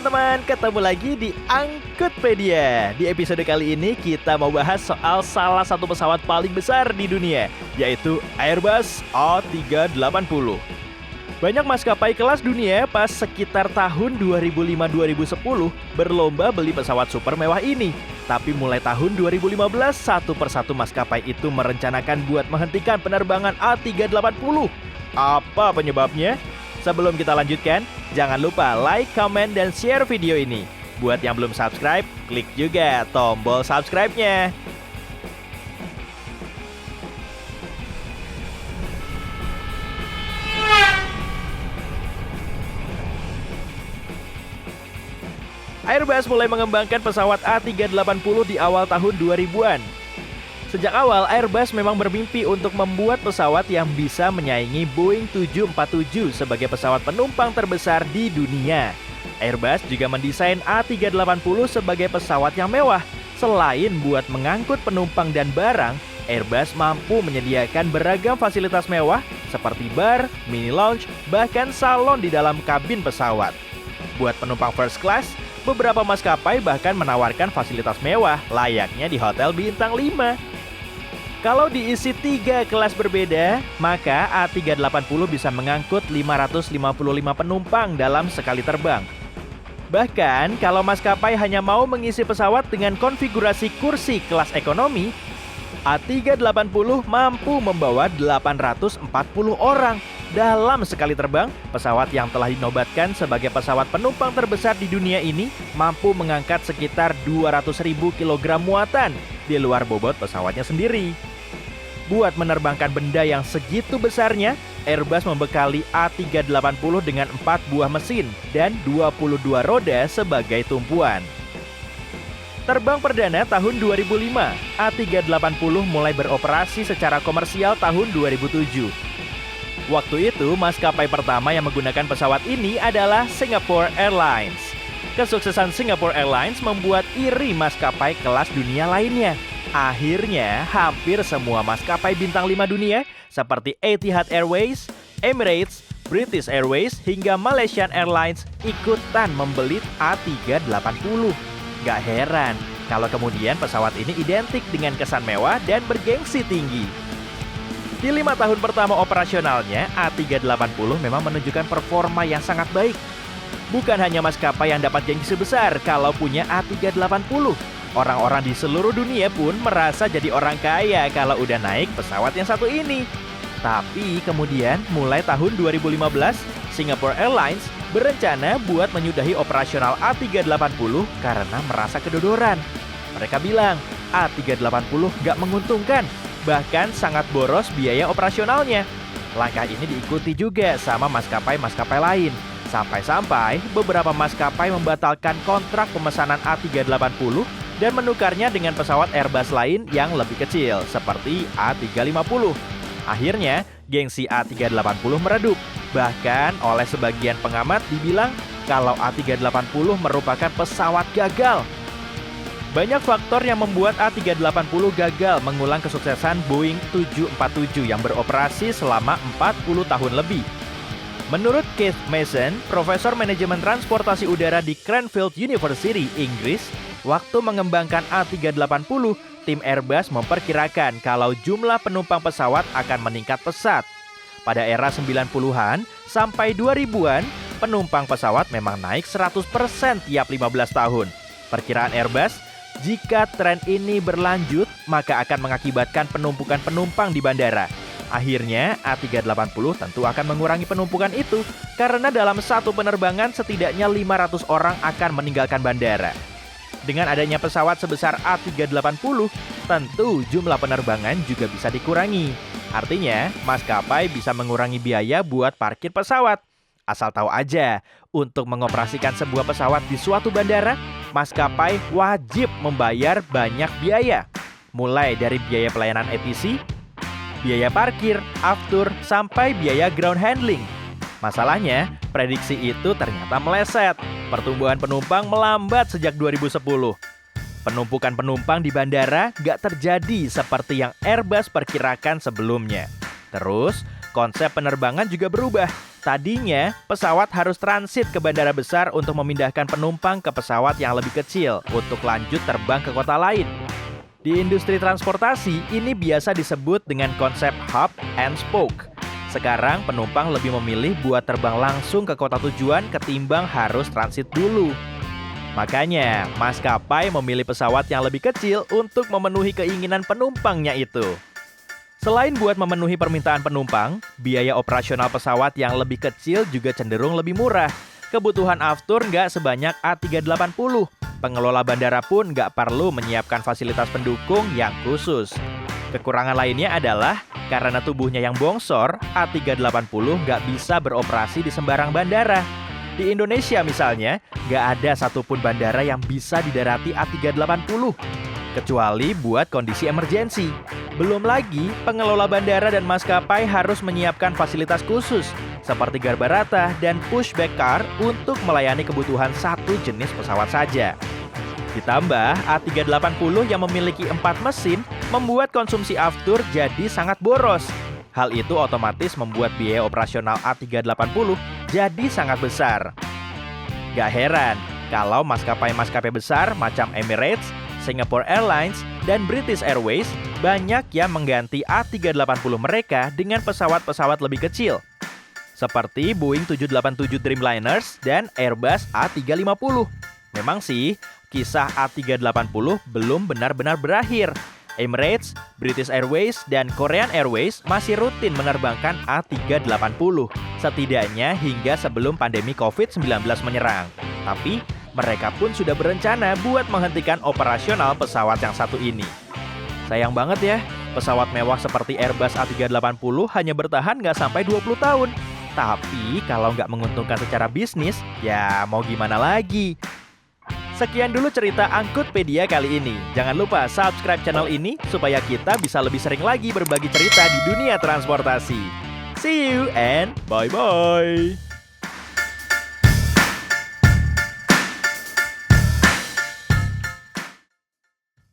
teman-teman, ketemu lagi di Angkutpedia. Di episode kali ini kita mau bahas soal salah satu pesawat paling besar di dunia, yaitu Airbus A380. Banyak maskapai kelas dunia pas sekitar tahun 2005-2010 berlomba beli pesawat super mewah ini. Tapi mulai tahun 2015, satu persatu maskapai itu merencanakan buat menghentikan penerbangan A380. Apa penyebabnya? Sebelum kita lanjutkan, jangan lupa like, comment, dan share video ini. Buat yang belum subscribe, klik juga tombol subscribe-nya. Airbus mulai mengembangkan pesawat A380 di awal tahun 2000-an. Sejak awal, Airbus memang bermimpi untuk membuat pesawat yang bisa menyaingi Boeing 747 sebagai pesawat penumpang terbesar di dunia. Airbus juga mendesain A380 sebagai pesawat yang mewah. Selain buat mengangkut penumpang dan barang, Airbus mampu menyediakan beragam fasilitas mewah seperti bar, mini lounge, bahkan salon di dalam kabin pesawat. Buat penumpang first class, beberapa maskapai bahkan menawarkan fasilitas mewah layaknya di hotel bintang 5. Kalau diisi 3 kelas berbeda, maka A380 bisa mengangkut 555 penumpang dalam sekali terbang. Bahkan, kalau maskapai hanya mau mengisi pesawat dengan konfigurasi kursi kelas ekonomi, A380 mampu membawa 840 orang. Dalam sekali terbang, pesawat yang telah dinobatkan sebagai pesawat penumpang terbesar di dunia ini mampu mengangkat sekitar 200.000 kg muatan di luar bobot pesawatnya sendiri. Buat menerbangkan benda yang segitu besarnya, Airbus membekali A380 dengan 4 buah mesin dan 22 roda sebagai tumpuan. Terbang perdana tahun 2005, A380 mulai beroperasi secara komersial tahun 2007. Waktu itu, maskapai pertama yang menggunakan pesawat ini adalah Singapore Airlines. Kesuksesan Singapore Airlines membuat iri maskapai kelas dunia lainnya. Akhirnya, hampir semua maskapai bintang 5 dunia seperti Etihad Airways, Emirates, British Airways, hingga Malaysian Airlines ikutan membeli A380. Gak heran kalau kemudian pesawat ini identik dengan kesan mewah dan bergengsi tinggi. Di 5 tahun pertama operasionalnya, A380 memang menunjukkan performa yang sangat baik. Bukan hanya maskapai yang dapat gengsi besar kalau punya A380. Orang-orang di seluruh dunia pun merasa jadi orang kaya kalau udah naik pesawat yang satu ini. Tapi kemudian mulai tahun 2015, Singapore Airlines berencana buat menyudahi operasional A380 karena merasa kedodoran. Mereka bilang A380 gak menguntungkan, bahkan sangat boros biaya operasionalnya. Langkah ini diikuti juga sama maskapai-maskapai lain. Sampai-sampai beberapa maskapai membatalkan kontrak pemesanan A380 dan menukarnya dengan pesawat Airbus lain yang lebih kecil, seperti A350. Akhirnya, gengsi A380 meredup. Bahkan oleh sebagian pengamat dibilang kalau A380 merupakan pesawat gagal. Banyak faktor yang membuat A380 gagal mengulang kesuksesan Boeing 747 yang beroperasi selama 40 tahun lebih. Menurut Keith Mason, Profesor Manajemen Transportasi Udara di Cranfield University, Inggris, waktu mengembangkan A380, tim Airbus memperkirakan kalau jumlah penumpang pesawat akan meningkat pesat. Pada era 90-an sampai 2000-an, penumpang pesawat memang naik 100% tiap 15 tahun. Perkiraan Airbus, jika tren ini berlanjut, maka akan mengakibatkan penumpukan penumpang di bandara. Akhirnya, A380 tentu akan mengurangi penumpukan itu karena dalam satu penerbangan setidaknya 500 orang akan meninggalkan bandara. Dengan adanya pesawat sebesar A380, tentu jumlah penerbangan juga bisa dikurangi. Artinya, maskapai bisa mengurangi biaya buat parkir pesawat. Asal tahu aja, untuk mengoperasikan sebuah pesawat di suatu bandara, maskapai wajib membayar banyak biaya. Mulai dari biaya pelayanan ATC, biaya parkir, aftur, sampai biaya ground handling. Masalahnya, prediksi itu ternyata meleset. Pertumbuhan penumpang melambat sejak 2010. Penumpukan penumpang di bandara gak terjadi seperti yang Airbus perkirakan sebelumnya. Terus, konsep penerbangan juga berubah. Tadinya, pesawat harus transit ke bandara besar untuk memindahkan penumpang ke pesawat yang lebih kecil untuk lanjut terbang ke kota lain. Di industri transportasi, ini biasa disebut dengan konsep hub and spoke. Sekarang, penumpang lebih memilih buat terbang langsung ke kota tujuan ketimbang harus transit dulu. Makanya, maskapai memilih pesawat yang lebih kecil untuk memenuhi keinginan penumpangnya itu. Selain buat memenuhi permintaan penumpang, biaya operasional pesawat yang lebih kecil juga cenderung lebih murah. Kebutuhan aftur nggak sebanyak A380. Pengelola bandara pun nggak perlu menyiapkan fasilitas pendukung yang khusus. Kekurangan lainnya adalah karena tubuhnya yang bongsor, A380 nggak bisa beroperasi di sembarang bandara. Di Indonesia misalnya, nggak ada satupun bandara yang bisa didarati A380. Kecuali buat kondisi emergensi. Belum lagi, pengelola bandara dan maskapai harus menyiapkan fasilitas khusus seperti garbarata dan pushback car untuk melayani kebutuhan satu jenis pesawat saja. Ditambah, A380 yang memiliki 4 mesin membuat konsumsi aftur jadi sangat boros. Hal itu otomatis membuat biaya operasional A380 jadi sangat besar. Gak heran kalau maskapai-maskapai besar macam Emirates, Singapore Airlines, dan British Airways banyak yang mengganti A380 mereka dengan pesawat-pesawat lebih kecil. Seperti Boeing 787 Dreamliners dan Airbus A350. Memang sih, kisah A380 belum benar-benar berakhir. Emirates, British Airways, dan Korean Airways masih rutin menerbangkan A380, setidaknya hingga sebelum pandemi COVID-19 menyerang. Tapi, mereka pun sudah berencana buat menghentikan operasional pesawat yang satu ini. Sayang banget ya, pesawat mewah seperti Airbus A380 hanya bertahan nggak sampai 20 tahun. Tapi kalau nggak menguntungkan secara bisnis, ya mau gimana lagi? Sekian dulu cerita Angkutpedia kali ini. Jangan lupa subscribe channel ini supaya kita bisa lebih sering lagi berbagi cerita di dunia transportasi. See you and bye-bye!